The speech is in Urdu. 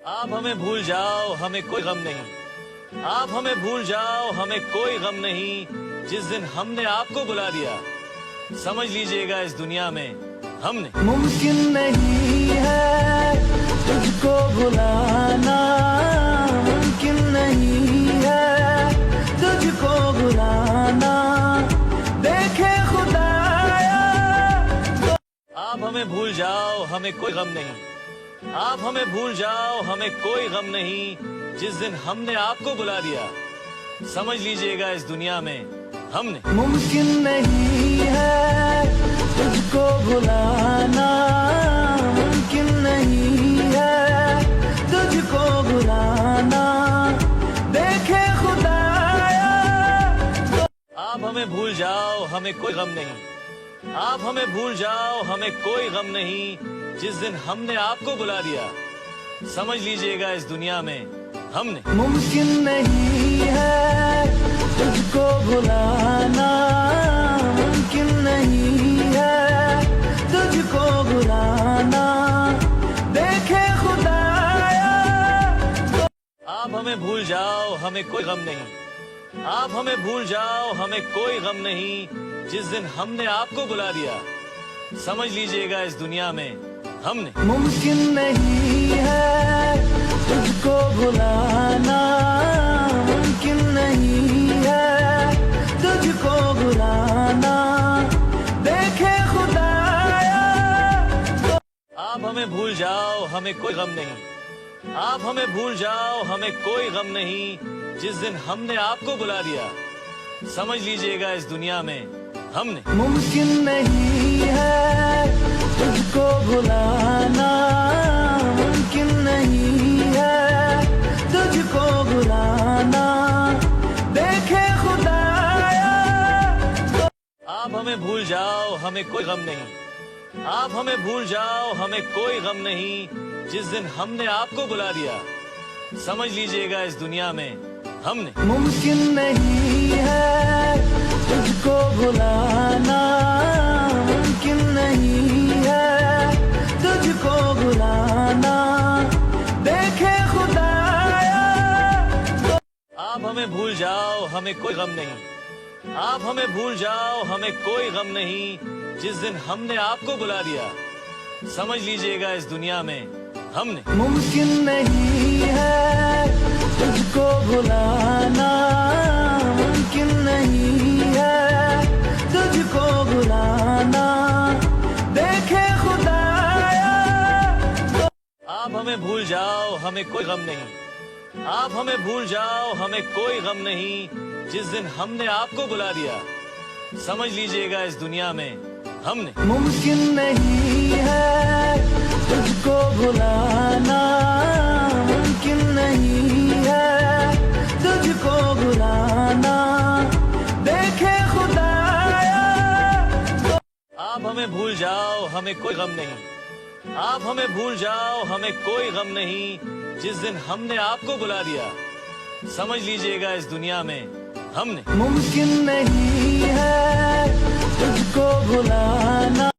آپ ہمیں بھول جاؤ ہمیں کوئی غم نہیں، آپ ہمیں بھول جاؤ ہمیں کوئی غم نہیں، جس دن ہم نے آپ کو بلا دیا سمجھ لیجئے گا اس دنیا میں ہم نے ممکن نہیں ہے تجھ کو بلانا، ممکن نہیں ہے تجھ کو بلانا، دیکھے خدایا آپ ہمیں بھول جاؤ ہمیں کوئی غم نہیں، آپ ہمیں بھول جاؤ ہمیں کوئی غم نہیں، جس دن ہم نے آپ کو بلا دیا سمجھ لیجئے گا اس دنیا میں ہم نے ممکن نہیں ہے تجھ کو بلانا، ممکن نہیں ہے تجھ کو بلانا، دیکھے خدایا آپ ہمیں بھول جاؤ ہمیں کوئی غم نہیں، آپ ہمیں بھول جاؤ ہمیں کوئی غم نہیں، جس دن ہم نے آپ کو بلا دیا سمجھ لیجئے گا اس دنیا میں ہم نے ممکن نہیں ہے تجھ کو بلانا، ممکن نہیں ہے تجھ کو بلانا، دیکھے خدایا آپ ہمیں بھول جاؤ ہمیں کوئی غم نہیں، آپ ہمیں بھول جاؤ ہمیں کوئی غم نہیں، جس دن ہم نے آپ کو بلا دیا سمجھ لیجئے گا اس دنیا میں ہم نے ممکن نہیں ہے تجھ کو بلانا، ممکن نہیں ہے تجھ کو بلانا، دیکھے خدایا آپ ہمیں بھول جاؤ ہمیں کوئی غم نہیں، آپ ہمیں بھول جاؤ ہمیں کوئی غم نہیں، جس دن ہم نے آپ کو بلا دیا سمجھ لیجئے گا اس دنیا میں ہم نے ممکن نہیں ہے تجھ کو بلانا، ممکن نہیں ہے تجھ کو بلانا، دیکھے خدایا آپ ہمیں بھول جاؤ ہمیں کوئی غم نہیں، آپ ہمیں بھول جاؤ ہمیں کوئی غم نہیں، جس دن ہم نے آپ کو بلا دیا سمجھ لیجئے گا اس دنیا میں ہم نے ممکن نہیں ہے تجھ کو بلانا، ممکن نہیں ہے تجھ کو بلانا، دیکھے خدایا آپ ہمیں بھول جاؤ ہمیں کوئی غم نہیں، آپ ہمیں بھول جاؤ ہمیں کوئی غم نہیں، جس دن ہم نے آپ کو بلا دیا سمجھ لیجئے گا اس دنیا میں ہم نے ممکن نہیں ہے تجھ کو بلانا، ممکن نہیں ہے تجھ کو بلانا، دیکھے خدایا آپ ہمیں بھول جاؤ ہمیں کوئی غم نہیں، آپ ہمیں بھول جاؤ ہمیں کوئی غم نہیں، جس دن ہم نے آپ کو بلا دیا سمجھ لیجئے گا اس دنیا میں ہم نے ممکن نہیں ہے تجھ کو بلانا، ممکن نہیں ہے تجھ کو بلانا، دیکھے خدایا آپ ہمیں بھول جاؤ ہمیں کوئی غم نہیں، آپ ہمیں بھول جاؤ ہمیں کوئی غم نہیں، جس دن ہم نے آپ کو بلا دیا سمجھ لیجئے گا اس دنیا میں ہم نے ممکن نہیں ہے تجھ کو بلانا